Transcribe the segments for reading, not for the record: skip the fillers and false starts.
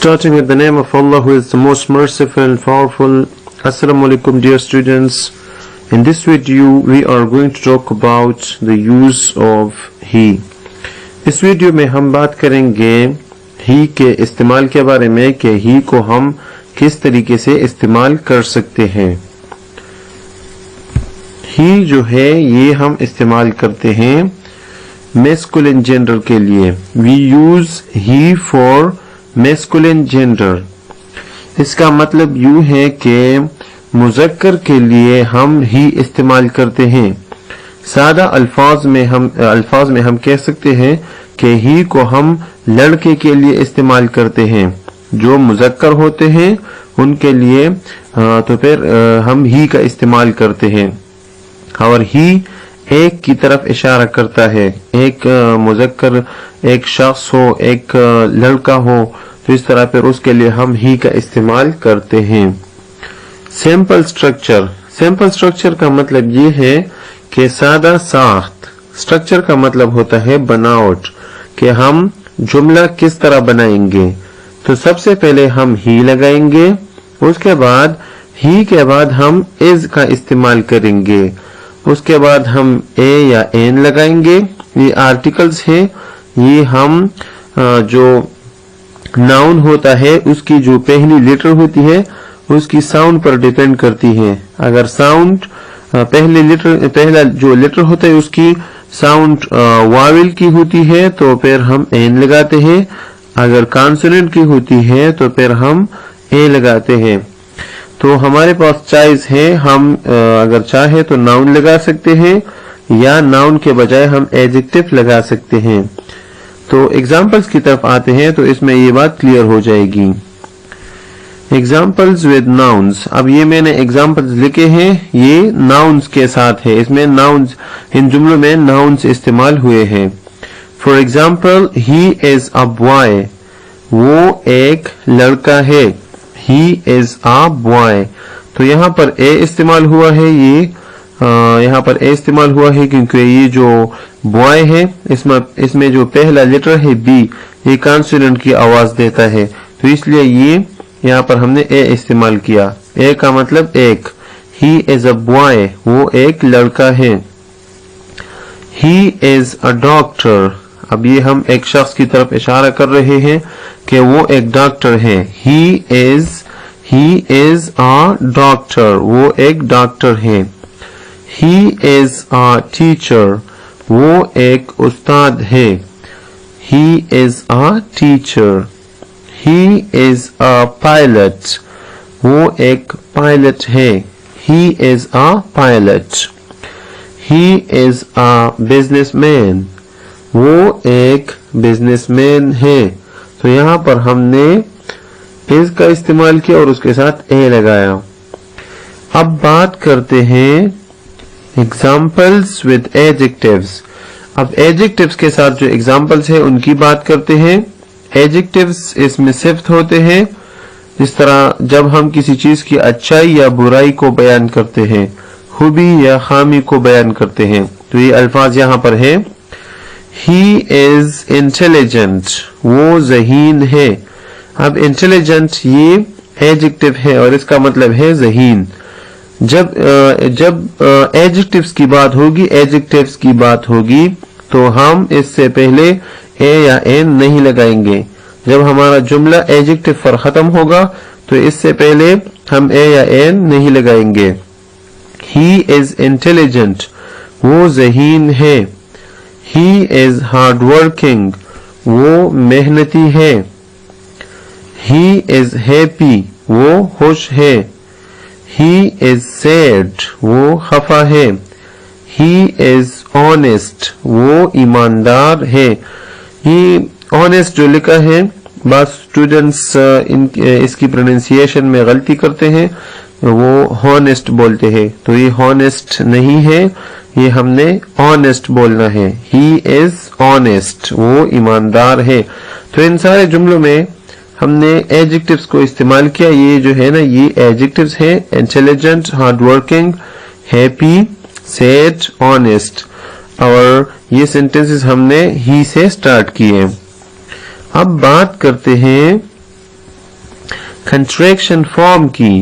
Starting with the name of Allah, who is the most merciful and powerful. Assalamu alaikum, dear students. In this video we are going to talk about the use of he. इस video में हम बात करेंगे ही के इस्तेमाल के बारे में कि ही को हम किस तरीके से इस्तेमाल कर सकते हैं। ही जो है ये हम इस्तेमाल करते हैं मैस्कुलिन जेंडर के लिए। We use he for masculine gender. इसका मतलब यूं है कि मुज़क्कर के लिए हम ही इस्तेमाल करते हैं। सादा अल्फाज में हम कह सकते हैं कि ही को हम लड़के के लिए इस्तेमाल करते हैं। जो मुज़क्कर होते हैं उनके लिए तो फिर हम ही का इस्तेमाल करते हैं। और ही एक की तरफ इशारा करता है, एक मुज़क्कर एक शख्स हो, एक लड़का हो, तो इस तरह फिर उसके लिए हम ही का इस्तेमाल करते हैं। सिंपल स्ट्रक्चर का मतलब ये है कि सादा साख्त। स्ट्रक्चर का मतलब होता है बनावट, कि हम जुमला किस तरह बनाएंगे। तो सबसे पहले हम ही लगाएंगे, उसके बाद ही के बाद हम इज का इस्तेमाल करेंगे, उसके बाद हम ए या एन लगाएंगे। ये आर्टिकल्स है, ये हम जो नाउन होता है उसकी जो पहली लेटर होती है उसकी साउंड पर डिपेंड करती है। अगर साउंड पहला जो लेटर होता है उसकी साउंड वावेल की होती है तो फिर हम एन लगाते हैं। अगर कॉन्सोनेंट की होती है तो फिर हम ए लगाते हैं। तो हमारे पास चॉइस है, हम अगर चाहे तो नाउन लगा सकते हैं या नाउन के बजाय हम एडजेक्टिव लगा सकते हैं। तो एग्जाम्पल्स की तरफ आते हैं तो इसमें ये बात क्लियर हो जाएगी। Examples with nouns. अब ये मैंने एग्जाम्पल्स लिखे हैं, ये नाउन्स के साथ है। इसमें नाउन्स, इन जुमलों में नाउन्स इस्तेमाल हुए हैं। For example, he is a boy, वो एक लड़का है। He is a boy. तो यहाँ पर ए इस्तेमाल हुआ है, ये यहाँ पर ए इस्तेमाल हुआ है क्योंकि ये जो बॉय है इसमें जो पहला लेटर है बी, ये कॉन्सोनेंट की आवाज देता है, तो इसलिए ये यहाँ पर हमने ए इस्तेमाल किया। ए का मतलब एक। ही इज अ बॉय, वो एक लड़का है। He is a doctor. अब ये हम एक शख्स की तरफ इशारा कर रहे हैं कि वो एक डॉक्टर है। ही इज अ डॉक्टर, वो एक डॉक्टर है। He is a teacher, वो एक उस्ताद है। He is a teacher. He is a pilot, वो एक पायलट है। He is a pilot. He is a businessman, वो एक बिजनेसमैन है। तो यहाँ पर हमने is का इस्तेमाल किया और उसके साथ ए लगाया। अब बात करते हैं एग्जाम्पल्स विद एडजेक्टिव्स। अब एडजेक्टिव्स के साथ जो एग्जाम्पल्स है उनकी बात करते हैं। एडजेक्टिव्स इसमें सिफ्त होते हैं, जिस तरह जब हम किसी चीज की अच्छाई या बुराई को बयान करते हैं, खूबी या खामी को बयान करते हैं। तो ये अल्फाज यहाँ पर है। ही इज इंटेलिजेंट, वो ज़हीन है। अब इंटेलिजेंट ये एडजेक्टिव है और इसका मतलब है ज़हीन। जब एडजेक्टिव्स की बात होगी तो हम इससे पहले ए या एन नहीं लगाएंगे। जब हमारा जुमला एडजेक्टिव पर खत्म होगा तो इससे पहले हम ए या एन नहीं लगाएंगे। ही इज इंटेलिजेंट, वो ज़हीन है। ही इज हार्ड वर्किंग, वो मेहनती है। ही इज हैप्पी, वो खुश है। He is sad, वो खफा है। He is honest, वो ईमानदार है। ये honest जो लिखा है, बात स्टूडेंट्स इसकी प्रोनाउंसिएशन में गलती करते हैं, वो honest बोलते हैं। तो ये honest नहीं है, ये हमने honest बोलना है। He is honest, वो ईमानदार है। तो इन सारे जुमलों में हमने एडजेक्टिव्स को इस्तेमाल किया। ये जो है ना, ये एडजेक्टिव्स हैं, intelligent, hard working, happy, sad, honest. और ये सेंटेंसेस हमने ही से स्टार्ट किए। अब बात करते हैं कंट्रैक्शन फॉर्म की।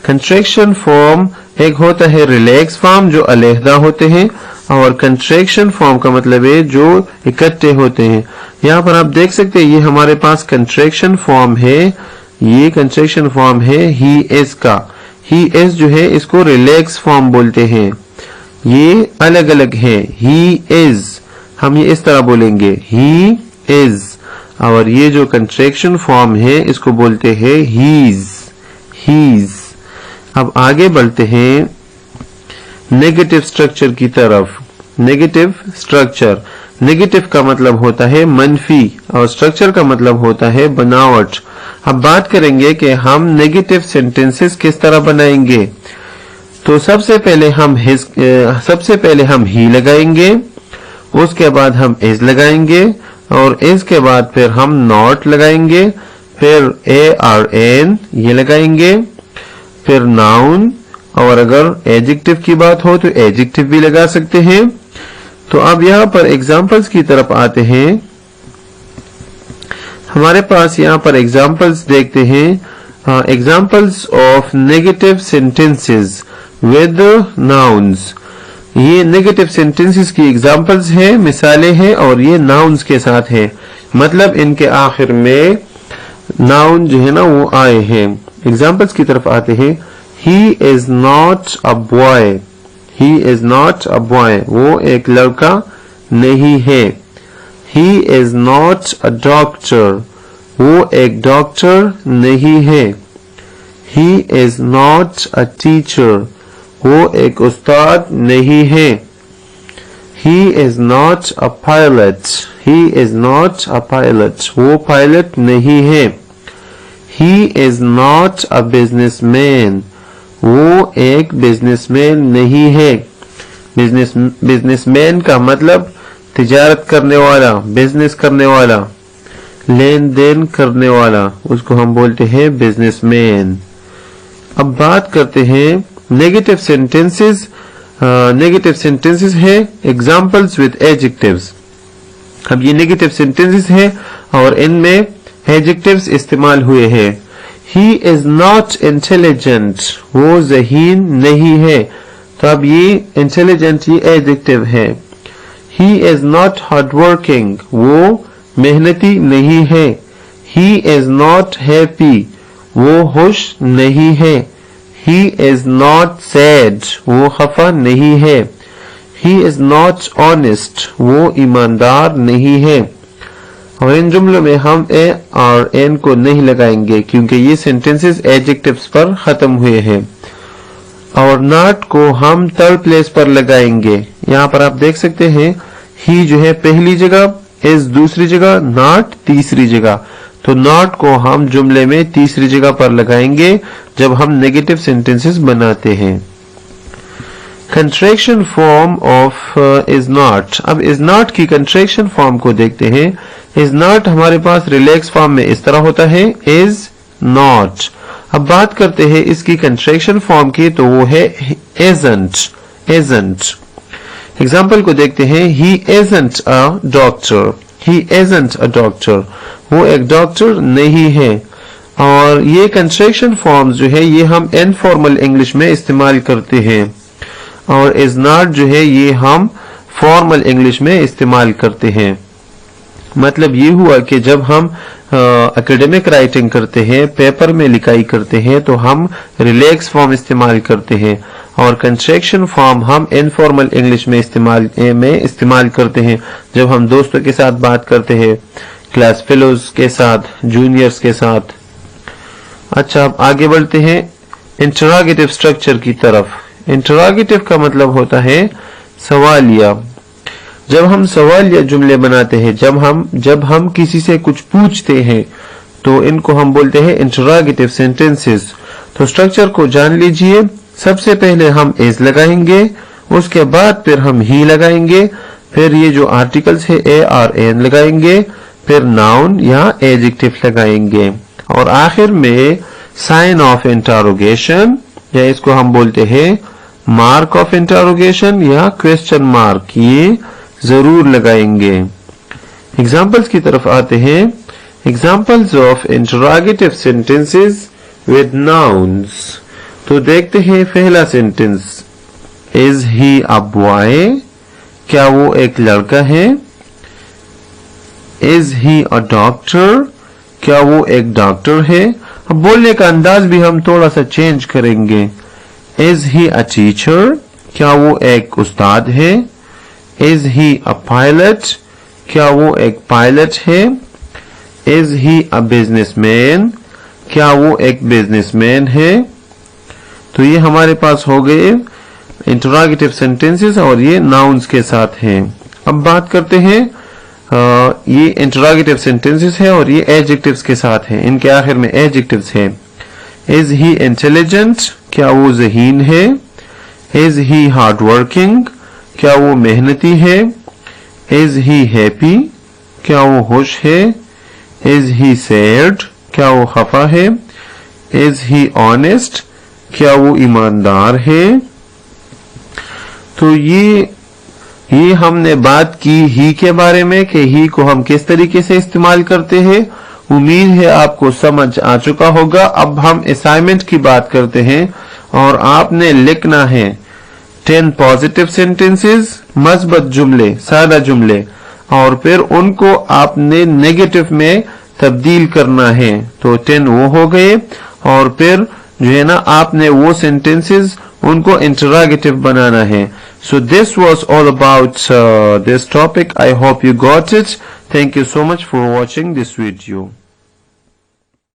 कंट्रैक्शन फॉर्म एक होता है रिलैक्स फॉर्म जो अलहदा होते हैं, और कंट्रैक्शन फॉर्म का मतलब है जो इकट्ठे होते हैं। यहाँ पर आप देख सकते हैं ये हमारे पास कंट्रैक्शन फॉर्म है, ये कंट्रैक्शन फॉर्म है ही इज का। ही इज जो है इसको रिलैक्स फॉर्म बोलते हैं, ये अलग अलग है। ही इज हम ये इस तरह बोलेंगे ही इज, और ये जो कंट्रैक्शन फॉर्म है इसको बोलते हैं हीज, हीज। अब आगे बढ़ते हैं नेगेटिव स्ट्रक्चर की तरफ। नेगेटिव स्ट्रक्चर, नेगेटिव का मतलब होता है मंफी और स्ट्रक्चर का मतलब होता है बनावट। अब बात करेंगे कि हम नेगेटिव सेंटेंसेस किस तरह बनाएंगे। तो सबसे पहले हम ही लगाएंगे, उसके बाद हम इज लगाएंगे, और इसके बाद फिर हम नॉट लगाएंगे, फिर ARN ये लगाएंगे, फिर नाउन, और अगर एडजेक्टिव की बात हो तो एडजेक्टिव भी लगा सकते हैं। तो अब यहाँ पर एग्जाम्पल्स की तरफ आते हैं। हमारे पास यहाँ पर एग्जाम्पल्स देखते हैं। Examples of negative sentences with nouns. ये नेगेटिव सेंटेंसेस की एग्जाम्पल्स हैं, मिसालें हैं, और ये नाउन्स के साथ है, मतलब इनके आखिर में नाउन जो है ना वो आए हैं। एग्जाम्पल्स की तरफ आते हैं। He is not a boy. He is not a boy. वो एक लड़का नहीं है। He is not a doctor. वो एक डॉक्टर नहीं है। He is not a teacher. वो एक उस्ताद नहीं है। He is not a pilot. He is not a pilot. वो पायलट नहीं है। He is not a businessman. वो एक बिजनेसमैन नहीं है। बिजनेसमैन का मतलब तिजारत करने वाला, बिजनेस करने वाला, लेन देन करने वाला, उसको हम बोलते हैं बिजनेसमैन। अब बात करते हैं नेगेटिव सेंटेंसेस। नेगेटिव सेंटेंसेस है एग्जाम्पल्स विद एडजेक्टिव्स। अब ये नेगेटिव सेंटेंसेस है और इनमें एडजेक्टिव्स इस्तेमाल हुए हैं। He is not intelligent. वो ज़हीन नहीं है, तो अब ये इंटेलिजेंट ये एडजेक्टिव है। He is not hardworking. वो मेहनती नहीं है। He is not happy. वो खुश नहीं है। He is not sad. वो खफा नहीं है। He is not honest. वो ईमानदार नहीं है। और इन जुमलों में हम ए और एन को नहीं लगाएंगे क्योंकि ये सेंटेंसेस एडजेक्टिव्स पर खत्म हुए हैं। और नॉट को हम थर्ड प्लेस पर लगाएंगे। यहाँ पर आप देख सकते हैं ही जो है पहली जगह, इज दूसरी जगह, नॉट तीसरी जगह। तो नॉट को हम जुमले में तीसरी जगह पर लगाएंगे जब हम नेगेटिव सेंटेंसेस बनाते हैं। Contraction form of is not. अब इज नॉट की कंट्रैक्शन फॉर्म को देखते हैं। इज नॉट हमारे पास रिलैक्स फॉर्म में इस तरह होता है इज नॉट। अब बात करते हैं इसकी कंट्रैक्शन फॉर्म की, तो वो है इजंट, इजंट। एग्जाम्पल को देखते हैं। He isn't a doctor. He isn't a doctor. वो एक डॉक्टर नहीं है। और ये कंट्रैक्शन फॉर्म्स जो है ये हम इनफॉर्मल इंग्लिश में इस्तेमाल करते हैं, और इज नॉट जो है ये हम फॉर्मल इंग्लिश में इस्तेमाल करते हैं। मतलब ये हुआ कि जब हम एकेडमिक राइटिंग करते हैं, पेपर में लिखाई करते हैं, तो हम रिलैक्स फॉर्म इस्तेमाल करते हैं, और कंट्रैक्शन फॉर्म हम इनफॉर्मल इंग्लिश में इस्तेमाल करते हैं जब हम दोस्तों के साथ बात करते हैं, क्लास फेलोज के साथ, जूनियर्स के साथ। अच्छा, अब आगे बढ़ते हैं इंटरोगेटिव स्ट्रक्चर की तरफ। इंटरोगेटिव का मतलब होता है सवालिया। जब हम सवालिया जुमले बनाते हैं, जब हम किसी से कुछ पूछते हैं, तो इनको हम बोलते हैं इंटरोगेटिव सेंटेंसेस। तो स्ट्रक्चर को जान लीजिए। सबसे पहले हम इज लगाएंगे, उसके बाद फिर हम ही लगाएंगे, फिर ये जो आर्टिकल्स है ARN लगाएंगे, फिर नाउन या एडजेक्टिव लगाएंगे, और आखिर में साइन ऑफ इंटरोगेशन, या इसको हम बोलते हैं मार्क ऑफ इंटरोगेशन या क्वेश्चन मार्क, ये जरूर लगाएंगे। एग्जाम्पल्स की तरफ आते हैं। Examples of interrogative sentences with nouns. तो देखते हैं पहला sentence, Is he a boy? क्या वो एक लड़का है? Is he a doctor? क्या वो एक डॉक्टर है? अब बोलने का अंदाज भी हम थोड़ा सा चेंज करेंगे. Is he a teacher? क्या वो एक उस्ताद है? Is he a pilot? क्या वो एक पायलट है? Is he a businessman? क्या वो एक बिजनेसमैन है? तो ये हमारे पास हो गए इंटरोगेटिव सेंटेंसेस और ये नाउन्स के साथ हैं. अब बात करते हैं, ये इंटरोगेटिव सेंटेंसेस है और ये एडजेक्टिव्स के साथ हैं. इनके आखिर में एडजेक्टिव्स है. Is he intelligent? क्या वो ज़हीन है? Is he hardworking? क्या वो मेहनती है? Is he happy? क्या वो खुश है? Is he sad? क्या वो खफा है? Is he honest? क्या वो ईमानदार है? तो ये हमने बात की ही के बारे में कि ही को हम किस तरीके से इस्तेमाल करते हैं. उम्मीद है आपको समझ आ चुका होगा. अब हम असाइनमेंट की बात करते हैं और आपने लिखना है 10 पॉजिटिव सेंटेंसेस, मस्बत जुमले, सादा जुमले, और फिर उनको आपने नेगेटिव में तब्दील करना है. तो 10 वो हो गए और फिर जो है ना आपने वो सेंटेंसेस उनको इंटरोगेटिव बनाना है. So this was all about this topic. I hope you got it. Thank you so much for watching this video.